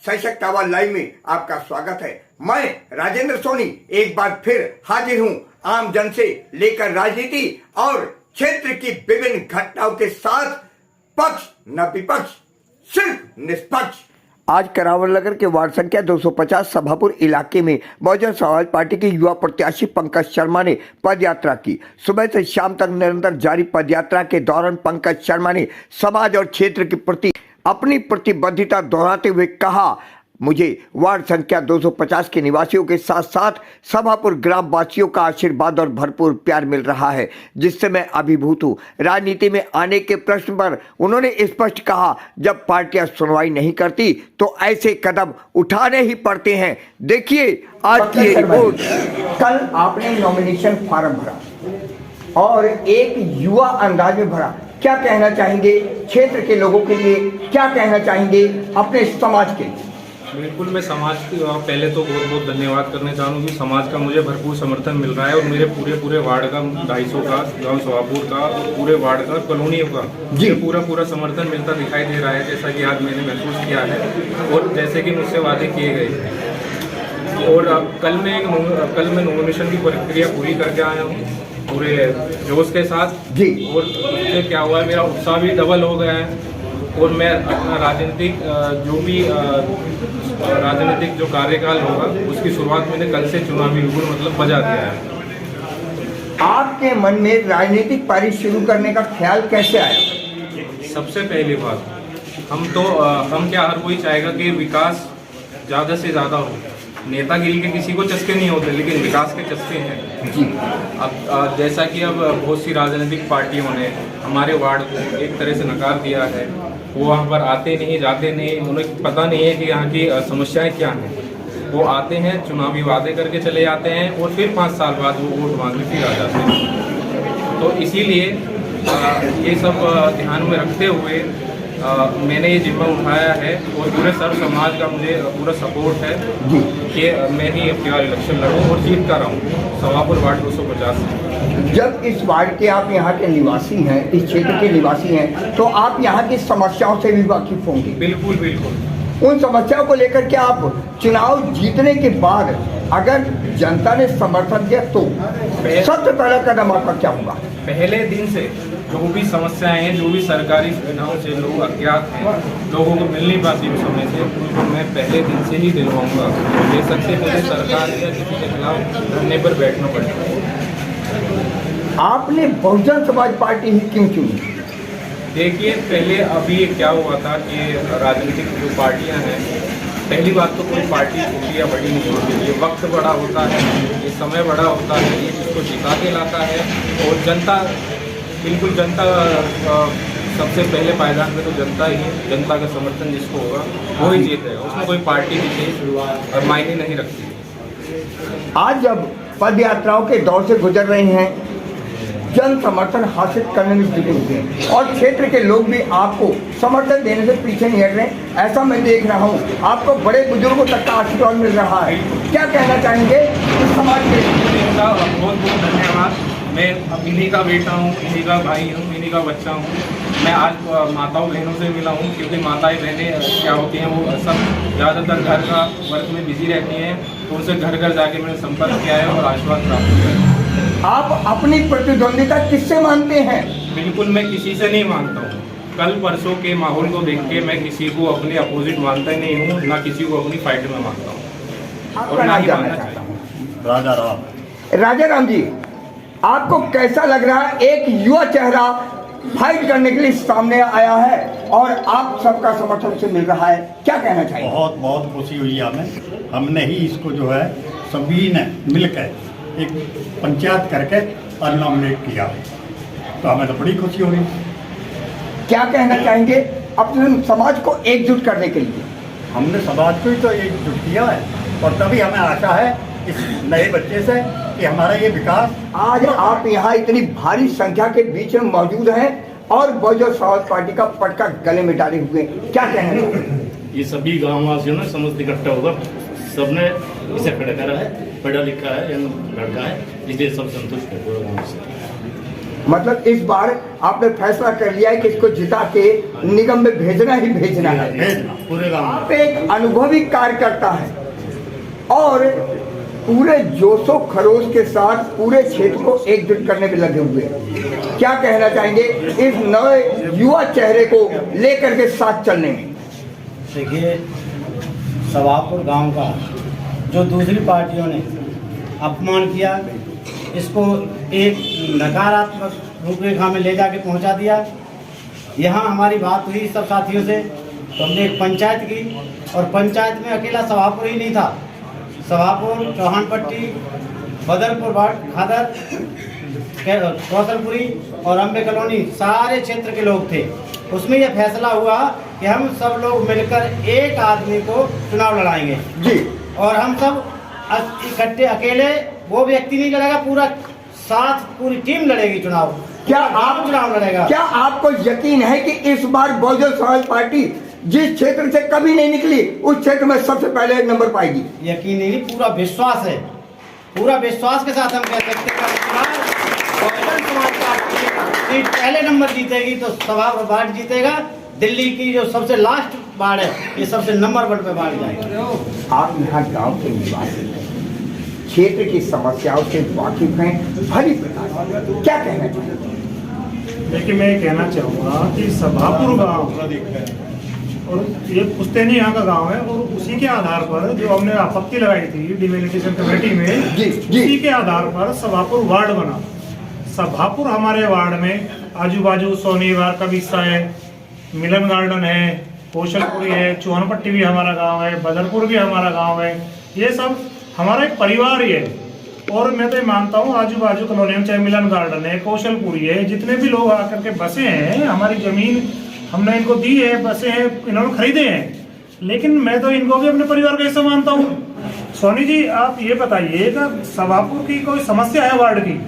सशक्त आवाज लाइव में आपका स्वागत है। मैं राजेंद्र सोनी एक बार फिर हाजिर हूं आम जन से लेकर राजनीति और क्षेत्र की विभिन्न घटनाओं के साथ, पक्ष न विपक्ष, सिर्फ निष्पक्ष। आज करावल नगर के वार्ड संख्या 250 सभापुर इलाके में बहुजन समाज पार्टी के युवा प्रत्याशी पंकज शर्मा ने पद यात्रा की। सुबह से शाम तक निरंतर जारी पद यात्रा के दौरान पंकज शर्मा ने समाज और क्षेत्र के प्रति अपनी प्रतिबद्धता दोहराते हुए कहा, मुझे वार्ड संख्या 250 के निवासियों के साथ साथ सभापुर ग्राम वासियों का आशीर्वाद और भरपूर प्यार मिल रहा है, जिससे मैं अभिभूत हूँ। राजनीति में आने के प्रश्न पर उन्होंने स्पष्ट कहा, जब पार्टियां सुनवाई नहीं करती तो ऐसे कदम उठाने ही पड़ते हैं। देखिए आज की रिपोर्ट। कल आपने नॉमिनेशन फॉर्म भरा और एक युवा अंदाज में भरा, क्या कहना चाहेंगे क्षेत्र के लोगों के लिए, क्या कहना चाहेंगे अपने समाज के लिए? बिल्कुल, मैं समाज की पहले तो बहुत बहुत धन्यवाद करना चाहूँगा कि समाज का मुझे भरपूर समर्थन मिल रहा है और मेरे पूरे वार्ड का 250 का गांव सभापुर का पूरे वार्ड का कॉलोनियों का जी पूरा समर्थन मिलता दिखाई दे रहा है, जैसा कि आज मैंने महसूस किया है और जैसे कि मुझसे वादे किए गए। और कल मैं नॉमिनेशन की प्रक्रिया पूरी करके आया हूँ पूरे जोश के साथ जी। और उससे क्या हुआ है, मेरा उत्साह भी डबल हो गया है और मैं अपना राजनीतिक जो कार्यकाल होगा उसकी शुरुआत मैंने कल से चुनावी बिल्कुल मतलब बजा दिया है। आपके मन में राजनीतिक पारी शुरू करने का ख्याल कैसे आया? सबसे पहली बात, हम क्या हर कोई चाहेगा कि विकास ज़्यादा से ज़्यादा हो। नेतागिरी के किसी को चस्के नहीं होते, लेकिन विकास के चस्के हैं जी। अब जैसा कि अब बहुत सी राजनीतिक पार्टियों ने हमारे वार्ड को एक तरह से नकार दिया है, वो वहाँ पर आते नहीं जाते नहीं, उन्हें पता नहीं है कि यहाँ की समस्याएं क्या हैं। वो आते हैं, चुनावी वादे करके चले जाते हैं और फिर 5 साल बाद वो वोट मांगने फिर आ जाते हैं। तो इसीलिए ये सब ध्यान में रखते हुए मैंने ये जिम्मा उठाया है और पूरे सर्व समाज का मुझे पूरा सपोर्ट है कि मैं ही अब की बार इलेक्शन लड़ूँ और जीत कर रहूँ सभापुर वार्ड 250। जब इस वार्ड के आप यहाँ के निवासी हैं, इस क्षेत्र के निवासी हैं, तो आप यहाँ की समस्याओं से भी वाकिफ होंगे। बिल्कुल बिल्कुल। उन समस्याओं को लेकर के आप चुनाव जीतने के बाद अगर जनता ने समर्थन दिया तो सबसे पहला कदम आपका क्या होगा? पहले दिन से जो भी समस्याएं हैं, जो भी सरकारी सुविधाओं से लोग अज्ञात हैं, लोगों को मिल नहीं पाती उस समय से, तो मैं पहले दिन से ही दिलवाऊंगा। ले सकते मुझे सरकार या किसी के खिलाफ धरने पर बैठना पड़ेगा। आपने बहुजन समाज पार्टी ही क्यों चुनी? देखिए, पहले अभी क्या हुआ था कि राजनीतिक जो पार्टियां हैं, पहली बात तो कोई पार्टी छोटी या बड़ी नहीं होती, ये वक्त बड़ा होता है, ये समय बड़ा होता है, ये जिसको जिता के लाता है और जनता सबसे पहले पायदान में तो जनता ही है। जनता का समर्थन जिसको होगा वो ही जीतेगा, उसमें कोई पार्टी विशेष और मायने नहीं रखती। आज जब पद यात्राओं के दौर से गुजर रहे हैं, जन समर्थन हासिल करने में जुटे हुए हैं और क्षेत्र के लोग भी आपको समर्थन देने से पीछे नहीं हट रहे, ऐसा मैं देख रहा हूँ। आपको बड़े बुजुर्गों तक का आशीर्वाद मिल रहा है, क्या कहना चाहेंगे समाज के? बहुत बहुत धन्यवाद। मैं इन्हीं का बेटा हूँ, इन्हीं का भाई हूँ, इन्हीं का बच्चा हूँ। मैं आज माताओं बहनों से मिला हूँ, क्योंकि माताएं बहनें क्या होती हैं, वो सब ज़्यादातर घर का वर्क में बिजी रहती हैं, तो उनसे घर घर जाके मैंने संपर्क किया है और आशीर्वाद प्राप्त किया है। आप अपनी प्रतिद्वंदिता किससे मानते हैं? बिल्कुल, मैं किसी से नहीं मानता हूँ। कल परसों के माहौल को देख के मैं किसी को अपने अपोजिट मानता ही नहीं हूँ, ना किसी को अपनी फाइट में मानता हूँ और ना ही मानना चाहता हूँ। राजा राम जी, आपको कैसा लग रहा है? एक युवा चेहरा फाइट करने के लिए सामने आया है और आप सबका समर्थन से मिल रहा है, क्या कहना चाहिए? बहुत बहुत खुशी हुई हमें। हमने ही इसको जो है सभी ने मिलकर एक पंचायत करके और नॉमिनेट किया, तो हमें तो बड़ी खुशी हो रही। क्या कहना चाहेंगे अपने समाज को एकजुट करने के लिए? हमने समाज को ही तो एकजुट किया है और तभी हमें आशा है इस नए बच्चे से कि हमारा ये विकास। आज आप यहाँ इतनी भारी संख्या के बीच में मौजूद हैं और बहुजन समाज पार्टी का पटका गले में डाले हुए, क्या कहना चाहिए? ये सभी गाँव वासियों ने समस्त इकट्ठा होगा, सबने इसे खड़ा करा है, पढ़ा लिखा है, लड़का है, इसलिए सब संतुष्ट है पूरे गाँव से। मतलब इस बार आपने फैसला कर लिया है कि इसको जिता के निगम में भेजना ही भेजना है। भेजना पूरे गांव में। आप एक अनुभवी कार्यकर्ता है और पूरे जोशो खरोश के साथ पूरे क्षेत्र को एकजुट करने में लगे हुए हैं। क्या कहना चाहेंगे इस नए युवा चेहरे को लेकर के साथ चलने में? देखिए, सवापुर गांव का जो दूसरी पार्टियों ने अपमान किया, इसको एक नकारात्मक रूपरेखा में ले जाके पहुंचा दिया। यहाँ हमारी बात हुई सब साथियों से, तो हमने एक पंचायत की और पंचायत में अकेला सवापुर ही नहीं था। सवापुर, चौहानपट्टी, बदरपुर वार्ड, खादर, कौशलपुरी और अम्बे कॉलोनी सारे क्षेत्र के लोग थे। उसमें यह फैसला हुआ कि हम सब लोग मिलकर एक आदमी को चुनाव लड़ाएंगे जी। और हम सब इकट्ठे, अकेले वो व्यक्ति नहीं लड़ेगा, पूरा साथ पूरी टीम लड़ेगी चुनाव। क्या आप चुनाव लड़ेगा? क्या आपको यकीन है कि इस बार बहुजन समाज पार्टी जिस क्षेत्र से कभी नहीं निकली उस क्षेत्र में सबसे पहले एक नंबर पाएगी? यकीन नहीं, पूरा विश्वास है। पूरा विश्वास के साथ हम कह सकते हैं बहुजन समाज पार्टी सीट पहले नंबर जीतेगी तो सवापुर वार्ड जीतेगा। दिल्ली की जो सबसे लास्ट वार्ड है, ये सबसे नंबर 1 पे वार्ड जाएगा। आप यहाँ गांव के निवासी हैं, क्षेत्र की समस्याओं से वाकिफ हैं भली प्रकार, क्या कहना चाहिए? देखिए, मैं कहना चाहूँगा कि सभापुर गांव और ये पुश्तैनी यहाँ का गांव है और उसी के आधार पर जो हमने आपत्ति लगाई थी डिमेलिटेशन कमेटी में, जी। उसी के आधार पर सभापुर वार्ड बना। सभापुर हमारे वार्ड में आजू बाजू सोनीवार का भी हिस्सा है, मिलन गार्डन है, कौशलपुरी है, चौहानपट्टी भी हमारा गांव है, बदरपुर भी हमारा गांव है। ये सब हमारा एक परिवार ही है। और मैं तो मानता हूँ आजू बाजू कॉलोनी में चाहे मिलन गार्डन है, कौशलपुरी है, जितने भी लोग आकर के बसे हैं, हमारी जमीन हमने इनको दी है, बसे हैं, इन्होंने खरीदे हैं, लेकिन मैं तो इनको भी अपने परिवार का हिस्सा मानता हूँ। सोनी जी, आप ये बताइए कि सभापुर की कोई समस्या है वार्ड की?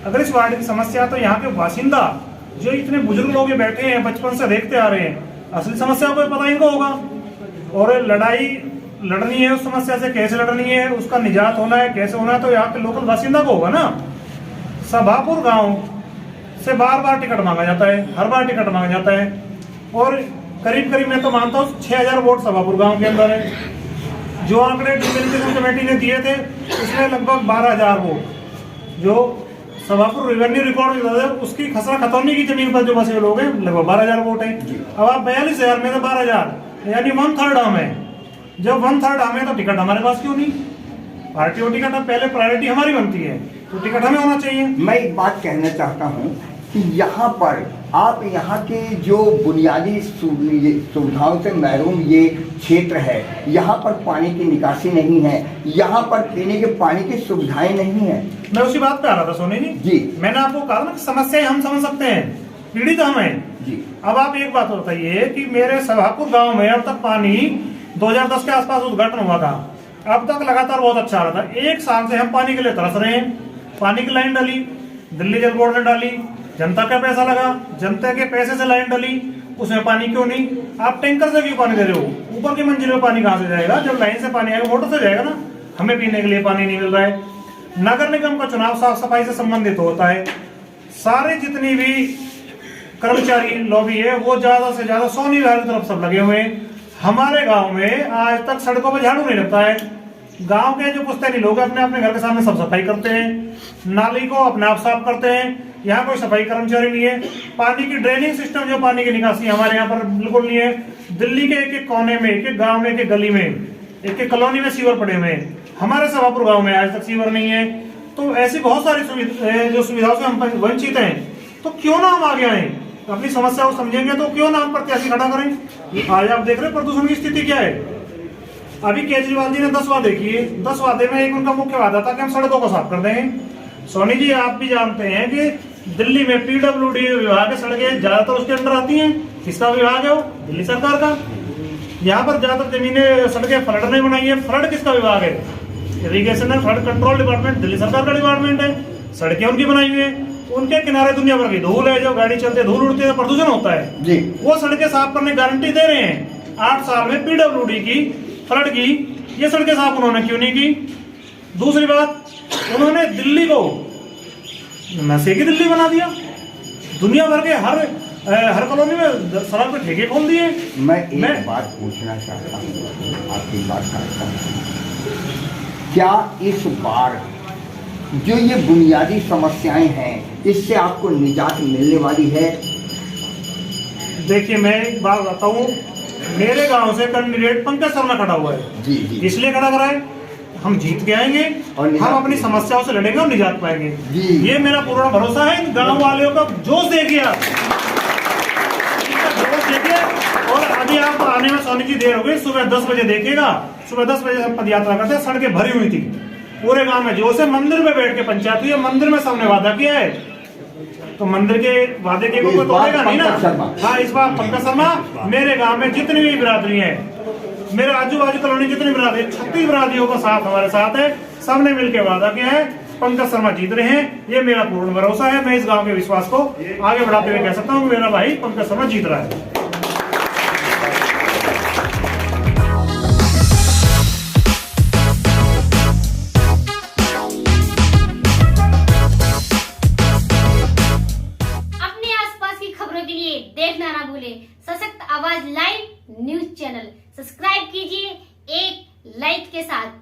अगर इस वार्ड की समस्या, तो यहाँ के बासिंदा जो इतने बुजुर्ग लोग बैठे हैं, बचपन से देखते आ रहे हैं, असली समस्या को पता इनको होगा। और लड़ाई लड़नी है उस समस्या से, कैसे लड़नी है, उसका निजात होना है, कैसे होना है, तो यहाँ के लोकल बासिंदा को होगा ना। सभापुर गांव से बार बार टिकट मांगा जाता है, हर बार टिकट मांगा जाता है और करीब करीब मैं तो मानता हूँ 6000 वोट सभापुर गांव के अंदर है। जो आंकड़े डिमेलिटेशन कमेटी ने दिए थे उसमें लगभग 12000 वोट जो सभापुर रेवेन्यू रिकॉर्ड में उसकी खसरा खतौनी की जमीन पर जो बसे लोग हैं लगभग 12000 वोट है। अब आप 42000 में से 12000 यानी 1/3 हम है। जब 1/3 हमें तो टिकट हमारे पास क्यों नहीं? पार्टी और टिकट पहले प्रायोरिटी हमारी बनती है, तो टिकट हमें होना चाहिए। मैं एक बात कहना चाहता हूँ कि यहाँ पर आप यहाँ के जो बुनियादी सुविधाओं से महरूम ये क्षेत्र है, यहाँ पर पानी की निकासी नहीं है, यहाँ पर पीने के पानी की सुविधाएं नहीं है। मैं उसी बात पे आ रहा था सोनी जी। मैंने आपको कहा ना कि समस्याएं हम समझ सकते हैं, पीड़ित हम हैं जी। अब आप एक बात बताइए कि मेरे सभापुर गांव में अब तक पानी 2010 के आसपास उद्घाटन हुआ था, अब तक लगातार बहुत अच्छा आ रहा था। 1 साल से हम पानी के लिए तरस रहे हैं। पानी की लाइन डाली, दिल्ली जल बोर्ड ने डाली, जनता का पैसा लगा, जनता के पैसे से लाइन डाली, उसमें पानी क्यों नहीं? आप टैंकर से क्यों पानी दे रहे हो? ऊपर की मंजिल में पानी कहाँ से जाएगा? जब लाइन से पानी आएगा मोटर से जाएगा ना। हमें पीने के लिए पानी नहीं मिल रहा है। नगर निगम का चुनाव साफ सफाई से संबंधित होता है। सारे जितनी भी कर्मचारी लॉबी है वो ज्यादा से ज्यादा सोनी विभाग की तरफ सब लगे हुए हैं। हमारे गांव में आज तक सड़कों पर झाड़ू नहीं लगता है। गांव के जो पुश्तैनी लोग अपने अपने घर के सामने सब सफाई करते हैं, नाली को अपने आप साफ करते हैं। यहाँ कोई सफाई कर्मचारी नहीं है। पानी की ड्रेनिंग सिस्टम जो पानी की निकासी हमारे यहाँ पर बिल्कुल नहीं है। दिल्ली के एक एक कोने में, एक एक गाँव में, एक एक गली में, एक एक कॉलोनी में सीवर पड़े हुए हैं। हमारे सभापुर गाँव में आज तक सीवर नहीं है। तो ऐसी बहुत सारी सुविधाओं से हम वंचित हैं। तो क्यों ना हम आगे आए, अपनी समस्या को समझेंगे तो क्यों ना हम प्रत्याशी खड़ा करें। आज आप देख रहे हैं प्रदूषण की स्थिति क्या है। अभी केजरीवाल जी ने 10 वादे किए, 10 वादे में एक उनका मुख्य वादा था कि हम सड़कों को साफ कर देंगे। सोनी जी, आप भी जानते हैं कि दिल्ली में पीडब्ल्यूडी विभाग की सड़कें ज्यादातर उसके अंदर आती हैं। किसका विभाग है वो? दिल्ली सरकार का। यहाँ पर ज्यादातर जमीनें सड़कें फ्लड ने बनाई है। फ्लड किसका विभाग है? इरिगेशन है। फ्लड कंट्रोल डिपार्टमेंट दिल्ली सरकार का डिपार्टमेंट है। सड़कें उनकी बनाई हुई है। उनके किनारे दुनिया भर की धूल है, जो गाड़ी चलते धूल उड़ती है, प्रदूषण होता है जी। वो सड़कें साफ करने की गारंटी दे रहे हैं। 8 साल में पीडब्ल्यूडी की, फ्लड की, ये सड़कें साफ उन्होंने क्यों नहीं की? दूसरी बात, उन्होंने दिल्ली को नशे की दिल्ली बना दिया। दुनिया भर के हर कॉलोनी में सड़क पे ठेके खोल दिए। मैं एक बात पूछना चाहता हूँ, आपकी बात काटता हूँ, क्या इस बार जो ये बुनियादी समस्याएं हैं इससे आपको निजात मिलने वाली है? देखिए मैं एक बात बताऊँ, मेरे गांव से कैंडिडेट पंकज शर्मा खड़ा हुआ है। जी जी। इसलिए खड़ा कराए, हम जीत के आएंगे और हम अपनी समस्याओं से लड़ेंगे और निजात पाएंगे। जी। ये मेरा पूर्ण भरोसा है। इन गांव वालों का जोश देखिए आप, इनका जोश देखिए। और अभी आप आने में सोनी जी देर हो गई, सुबह 10 बजे देखिएगा, सुबह 10 बजे हम पद यात्रा करते हैं, सड़कें भरी हुई थी, पूरे गांव में जोश है। मंदिर में बैठ के पंचायत हुई है, मंदिर में सबने वादा किया है, तो मंदिर के वादे के कोई तोड़ेगा नहीं ना। हाँ, इस बार पंकज शर्मा, मेरे गांव में जितनी भी बिरादरी है, मेरे आजू बाजू कॉलोनी जितनी बिरादरी, 36 बिरादरियों का साथ हमारे साथ है, सबने मिलकर वादा किया है पंकज शर्मा जीत रहे हैं। ये मेरा पूर्ण भरोसा है। मैं इस गांव के विश्वास को आगे बढ़ाते हुए कह सकता हूँ मेरा भाई पंकज शर्मा जीत रहा है। देखना ना भूले सशक्त आवाज लाइव न्यूज चैनल, सब्सक्राइब कीजिए एक लाइक के साथ।